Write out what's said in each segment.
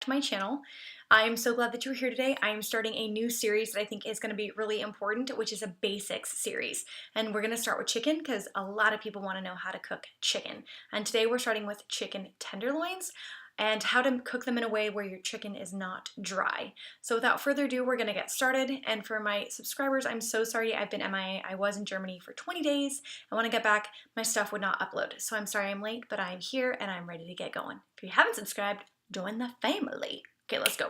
to my channel. I'm so glad that you're here today. I'm starting a new series that I think is going to be really important, which is a basics series. And we're going to start with chicken because a lot of people want to know how to cook chicken. And today we're starting with chicken tenderloins and how to cook them in a way where your chicken is not dry. So without further ado, we're going to get started. And for my subscribers, I'm so sorry I've been MIA. I was in Germany for 20 days. And when I get back, my stuff would not upload. So I'm sorry I'm late, but I'm here and I'm ready to get going. If you haven't subscribed, join the family. Okay, let's go.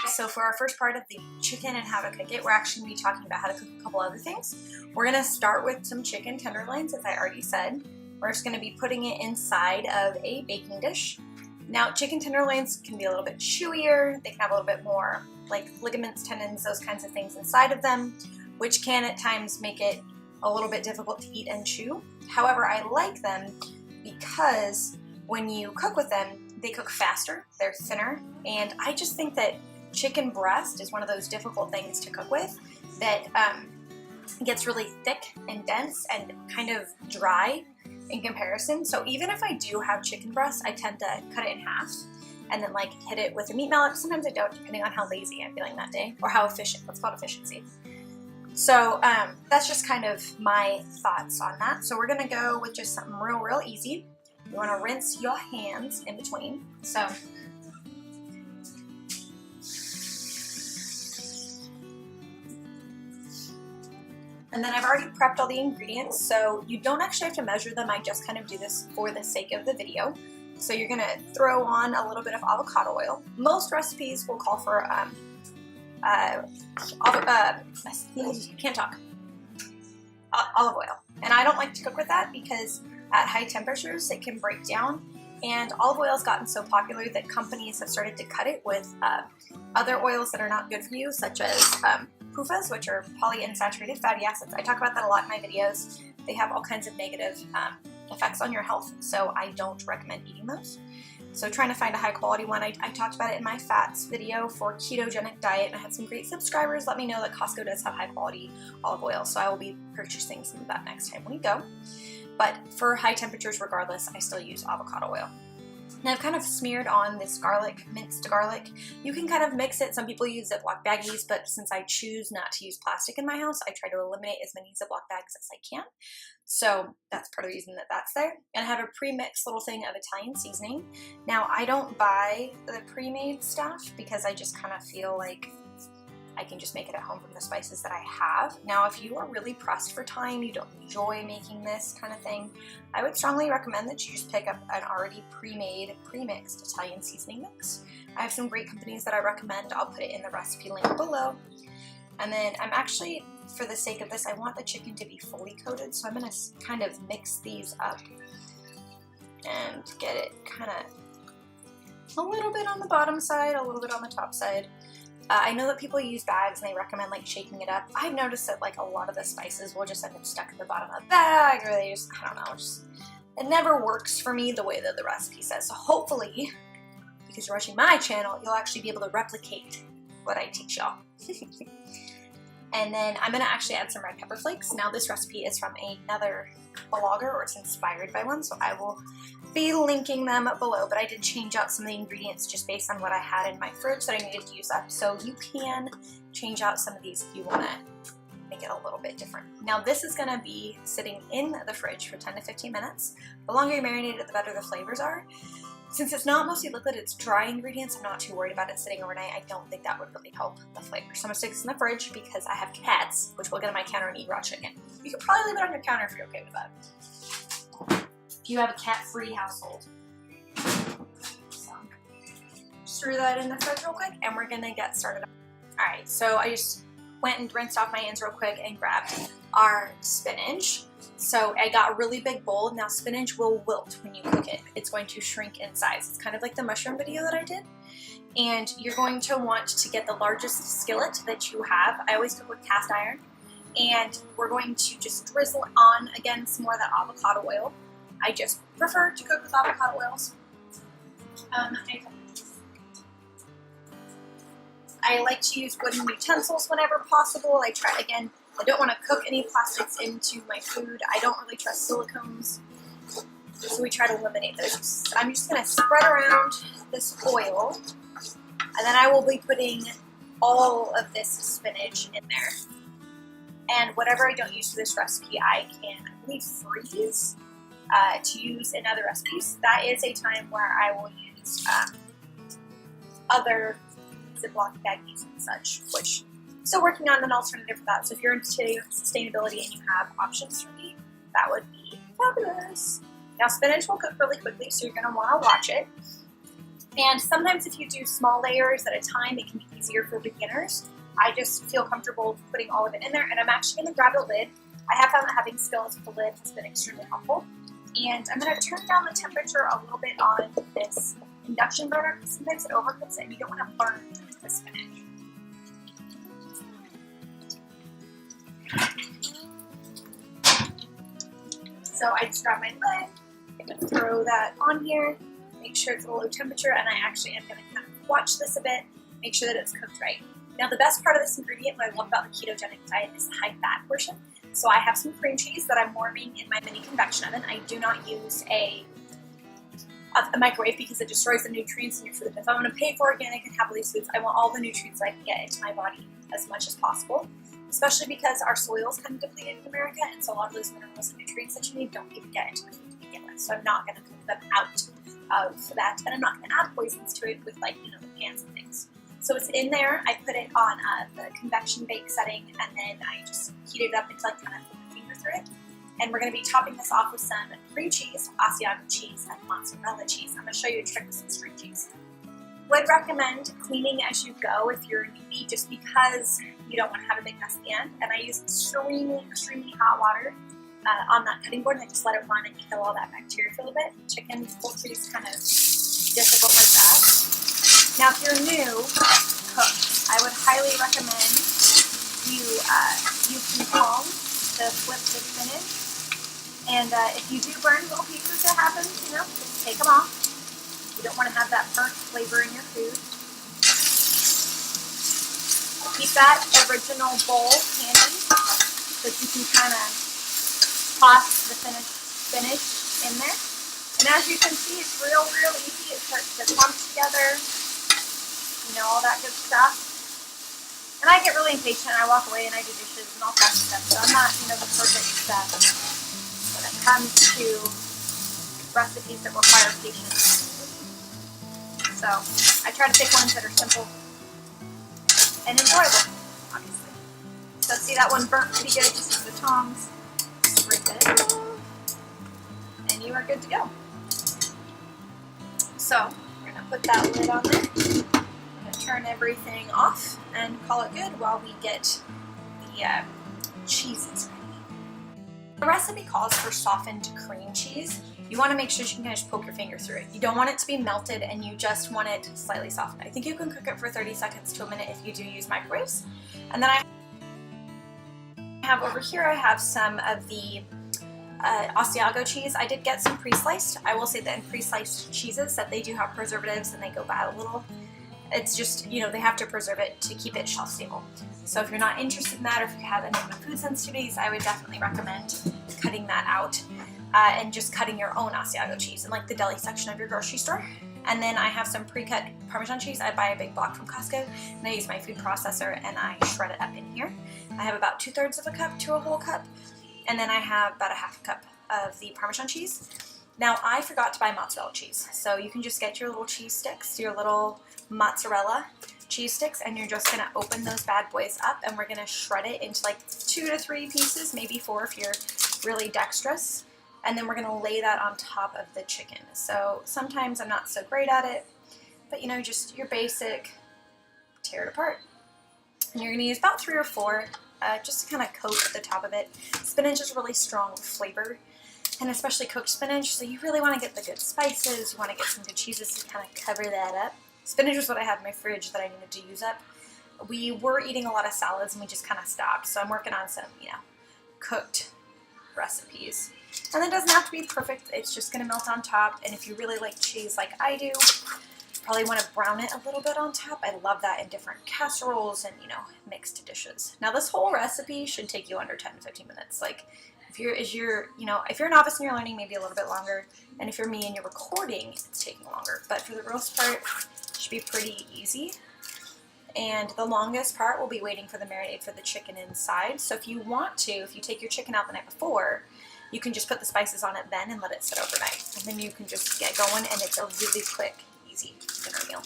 So for our first part of the chicken and how to cook it, we're actually going to be talking about how to cook a couple other things. We're going to start with some chicken tenderloins, as I already said. We're just going to be putting it inside of a baking dish. Now, chicken tenderloins can be a little bit chewier. They can have a little bit more like ligaments, tendons, those kinds of things inside of them, which can at times make it a little bit difficult to eat and chew. However, I like them because when you cook with them, they cook faster, they're thinner, and I just think that chicken breast is one of those difficult things to cook with that gets really thick and dense and kind of dry in comparison. So even if I do have chicken breast, I tend to cut it in half and then like hit it with a meat mallet. Sometimes I don't, depending on how lazy I'm feeling that day or how efficient. Let's call it efficiency. So that's just kind of my thoughts on that. So we're gonna go with just something real easy. You wanna rinse your hands in between. So and then I've already prepped all the ingredients, so you don't actually have to measure them. I just kind of do this for the sake of the video. So you're gonna throw on a little bit of avocado oil. Most recipes will call for olive oil. And I don't like to cook with that because at high temperatures it can break down. And olive oil has gotten so popular that companies have started to cut it with other oils that are not good for you, such as PUFAs, which are polyunsaturated fatty acids. I talk about that a lot in my videos. They have all kinds of negative effects on your health, so I don't recommend eating those. So trying to find a high quality one. I talked about it in my fats video for ketogenic diet, and I had some great subscribers let me know that Costco does have high quality olive oil, so I will be purchasing some of that next time we go. But for high temperatures regardless, I still use avocado oil. Now I've kind of smeared on this garlic, minced garlic. You can kind of mix it. Some people use Ziploc baggies, but since I choose not to use plastic in my house, I try to eliminate as many Ziploc bags as I can. So that's part of the reason that that's there. And I have a pre-mixed little thing of Italian seasoning. Now I don't buy the pre-made stuff because I just kind of feel like I can just make it at home from the spices that I have. Now, if you are really pressed for time, you don't enjoy making this kind of thing, I would strongly recommend that you just pick up an already pre-made, pre-mixed Italian seasoning mix. I have some great companies that I recommend. I'll put it in the recipe link below. And then I'm actually, for the sake of this, I want the chicken to be fully coated, so I'm gonna kind of mix these up and get it kind of a little bit on the bottom side, a little bit on the top side. I know that people use bags and they recommend like shaking it up. I've noticed that like a lot of the spices will just end up stuck at the bottom of the bag, or they just, I don't know, it never works for me the way that the recipe says. So hopefully, because you're watching my channel, you'll actually be able to replicate what I teach y'all. And then I'm gonna actually add some red pepper flakes. Now this recipe is from another blogger, or it's inspired by one, so I will be linking them below, but I did change out some of the ingredients just based on what I had in my fridge that I needed to use up. So you can change out some of these if you wanna make it a little bit different. Now this is gonna be sitting in the fridge for 10 to 15 minutes. The longer you marinate it, the better the flavors are. Since it's not mostly liquid, it's dry ingredients, I'm not too worried about it sitting overnight. I don't think that would really help the flavor. So I'm gonna stick this in the fridge because I have cats, which will get on my counter and eat raw chicken. You could probably leave it on your counter if you're okay with that. If you have a cat-free household. So, just threw that in the fridge real quick and we're gonna get started. All right, so I just went and rinsed off my hands real quick and grabbed our spinach. So I got a really big bowl. Now spinach will wilt when you cook it. It's going to shrink in size. It's kind of like the mushroom video that I did. And you're going to want to get the largest skillet that you have. I always cook with cast iron. And we're going to just drizzle on, again, some more of that avocado oil. I just prefer to cook with avocado oils. I like to use wooden utensils whenever possible. I try, again, I don't want to cook any plastics into my food. I don't really trust silicones, so we try to eliminate those. I'm just going to spread around this oil, and then I will be putting all of this spinach in there. And whatever I don't use for this recipe, I can, I believe, freeze to use in other recipes. That is a time where I will use other Ziploc baggies and such, which I'm still working on an alternative for that. So if you're into sustainability and you have options for me, that would be fabulous. Now spinach will cook really quickly, so you're going to want to watch it. And sometimes if you do small layers at a time, it can be easier for beginners. I just feel comfortable putting all of it in there, and I'm actually going to grab a lid. I have found that having skillets with a lid has been extremely helpful. And I'm going to turn down the temperature a little bit on this induction burner, because sometimes it overcooks it and you don't want to burn the spinach. So I just grab my lid, I'm going to throw that on here, make sure it's at a low temperature, and I actually am going to kind of watch this a bit, make sure that it's cooked right. Now the best part of this ingredient, what I love about the ketogenic diet, is the high fat portion. So I have some cream cheese that I'm warming in my mini convection oven. I do not use a microwave because it destroys the nutrients in your food. If I'm going to pay for organic and have all these foods, I want all the nutrients I can get into my body as much as possible, especially because our soil is kind of depleted in America, and so a lot of those minerals and nutrients that you need don't even get into the food to begin with. So I'm not going to cook them out of that, and I'm not going to add poisons to it with, like, the pans and things. So it's in there. I put it on the convection bake setting, and then I just heat it up until I kind of put my finger through it. And we're going to be topping this off with some cream cheese, Asiago cheese, and mozzarella cheese. I'm going to show you a trick with some string cheese. Would recommend cleaning as you go if you're a newbie, just because you don't want to have a big mess at the end. And I use extremely, extremely hot water on that cutting board, and I just let it run and kill all that bacteria for a little bit. Chicken, poultry is kind of difficult like that. Now, if you're new cook, I would highly recommend you use some palm to flip the spinach. And if you do burn little pieces, that happens, just take them off. You don't want to have that burnt flavor in your food. Keep that original bowl handy so that you can kind of toss the finished spinach in there. And as you can see, it's real easy. It starts to clump together. All that good stuff. And I get really impatient, and I walk away and I do dishes and all kinds of stuff. So I'm not, the perfect chef when it comes to recipes that require patience. So I try to pick ones that are simple and enjoyable, obviously. So see, that one burnt pretty good. Just use the tongs, scrape it off, and you are good to go. So we're gonna put that lid on there. Turn everything off and call it good while we get the cheeses ready. The recipe calls for softened cream cheese. You want to make sure you can kind of just poke your finger through it. You don't want it to be melted, and you just want it slightly softened. I think you can cook it for 30 seconds to a minute if you do use microwaves. And then I have over here, I have some of the Asiago cheese. I did get some pre-sliced. I will say that in pre-sliced cheeses that they do have preservatives and they go bad a little. It's just, they have to preserve it to keep it shelf stable. So if you're not interested in that, or if you have any food sensitivities, I would definitely recommend cutting that out and just cutting your own Asiago cheese in like the deli section of your grocery store. And then I have some pre-cut Parmesan cheese. I buy a big block from Costco, and I use my food processor and I shred it up in here. I have about 2/3 of a cup to a whole cup, and then I have about a half a cup of the Parmesan cheese. Now, I forgot to buy mozzarella cheese, so you can just get your little cheese sticks, your little mozzarella cheese sticks, and you're just going to open those bad boys up, and we're going to shred it into like 2 to 3 pieces, maybe 4 if you're really dexterous, and then we're going to lay that on top of the chicken. So sometimes I'm not so great at it, but just your basic, tear it apart. And you're going to use about 3 or 4 just to kind of coat the top of it. Spinach is really strong flavor, and especially cooked spinach, so you really want to get the good spices, you want to get some good cheeses to kind of cover that up. Spinach was what I had in my fridge that I needed to use up. We were eating a lot of salads and we just kind of stopped, so I'm working on some, cooked recipes. And it doesn't have to be perfect, it's just going to melt on top, and if you really like cheese like I do, probably want to brown it a little bit on top. I love that in different casseroles and, you know, mixed dishes. Now this whole recipe should take you under 10 to 15 minutes. Like if you're a novice and you're learning, maybe a little bit longer. And if you're me and you're recording, it's taking longer. But for the most part, it should be pretty easy. And the longest part will be waiting for the marinade for the chicken inside. So if you want to, if you take your chicken out the night before, you can just put the spices on it then and let it sit overnight. And then you can just get going, and it's a really quick, easy dinner meal.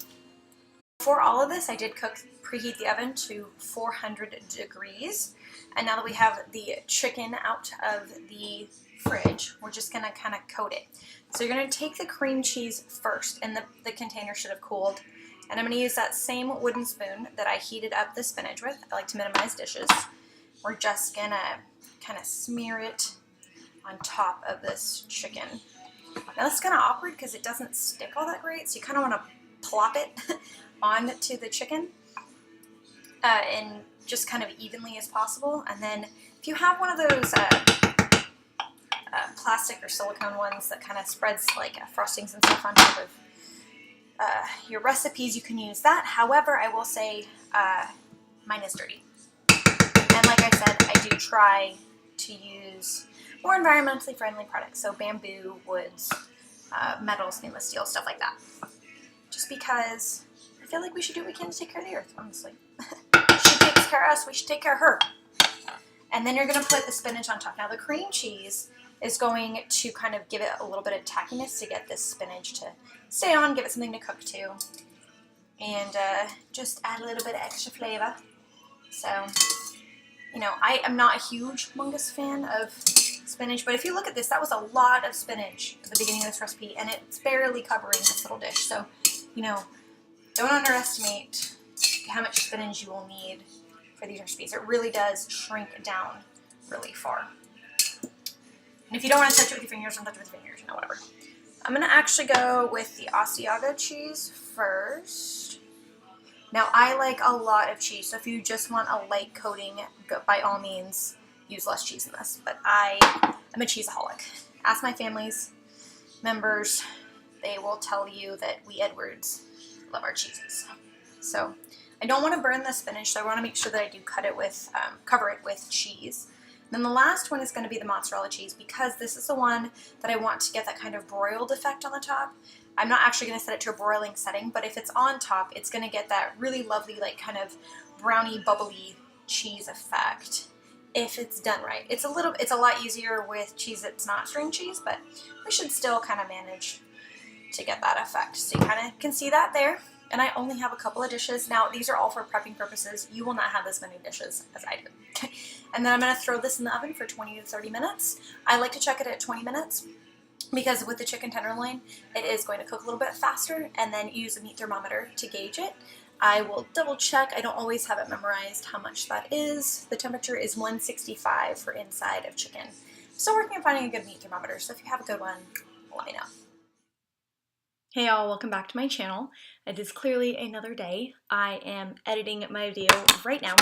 For all of this, I did preheat the oven to 400 degrees. And now that we have the chicken out of the fridge, we're just gonna kind of coat it. So you're gonna take the cream cheese first, and the container should have cooled. And I'm gonna use that same wooden spoon that I heated up the spinach with. I like to minimize dishes. We're just gonna kind of smear it on top of this chicken. Now this is kind of awkward because it doesn't stick all that great, so you kind of want to plop it onto the chicken and just kind of evenly as possible. And then if you have one of those plastic or silicone ones that kind of spreads like frostings and stuff on top of your recipes, you can use that. However, I will say mine is dirty. And like I said, I do try to use more environmentally friendly products, so bamboo, woods, metal, stainless steel, stuff like that. Just because I feel like we should do what we can to take care of the earth, honestly. She takes care of us, we should take care of her. And then you're going to put the spinach on top. Now the cream cheese is going to kind of give it a little bit of tackiness to get this spinach to stay on, give it something to cook to, and just add a little bit of extra flavor. So, you know, I am not a huge humongous fan of spinach, but if you look at this, that was a lot of spinach at the beginning of this recipe, and it's barely covering this little dish. So, you know, don't underestimate how much spinach you will need for these recipes. It really does shrink down really far. And if you don't want to touch it with your fingers, don't touch it with your fingers, you know, whatever. I'm going to actually go with the Asiago cheese first. Now, I like a lot of cheese, so if you just want a light coating, by all means, use less cheese in this. But I am a cheeseaholic. Ask my family's members, they will tell you that we Edwards love our cheeses. So I don't want to burn the spinach, so I want to make sure that I do cut it with, cover it with cheese. Then the last one is going to be the mozzarella cheese, because this is the one that I want to get that kind of broiled effect on the top. I'm not actually going to set it to a broiling setting, but if it's on top, it's going to get that really lovely, like kind of brownie, bubbly cheese effect if it's done right. It's a lot easier with cheese that's not string cheese, but we should still kind of manage to get that effect. So you kind of can see that there. And I only have a couple of dishes. Now, these are all for prepping purposes. You will not have as many dishes as I do. And then I'm going to throw this in the oven for 20 to 30 minutes. I like to check it at 20 minutes because with the chicken tenderloin, it is going to cook a little bit faster, and then use a meat thermometer to gauge it. I will double check. I don't always have it memorized how much that is. The temperature is 165 for inside of chicken. I'm still working on finding a good meat thermometer, so if you have a good one, let me know. Hey y'all, welcome back to my channel. It is clearly another day. I am editing my video right now,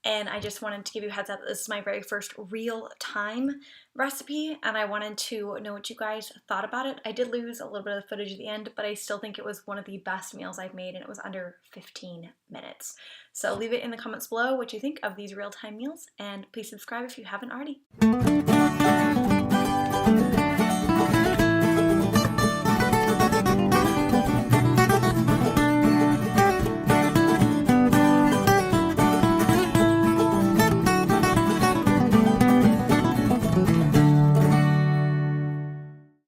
and I just wanted to give you a heads up that this is my very first real-time recipe, and I wanted to know what you guys thought about it. I did lose a little bit of the footage at the end, but I still think it was one of the best meals I've made, and it was under 15 minutes. So leave it in the comments below what you think of these real-time meals, and please subscribe if you haven't already.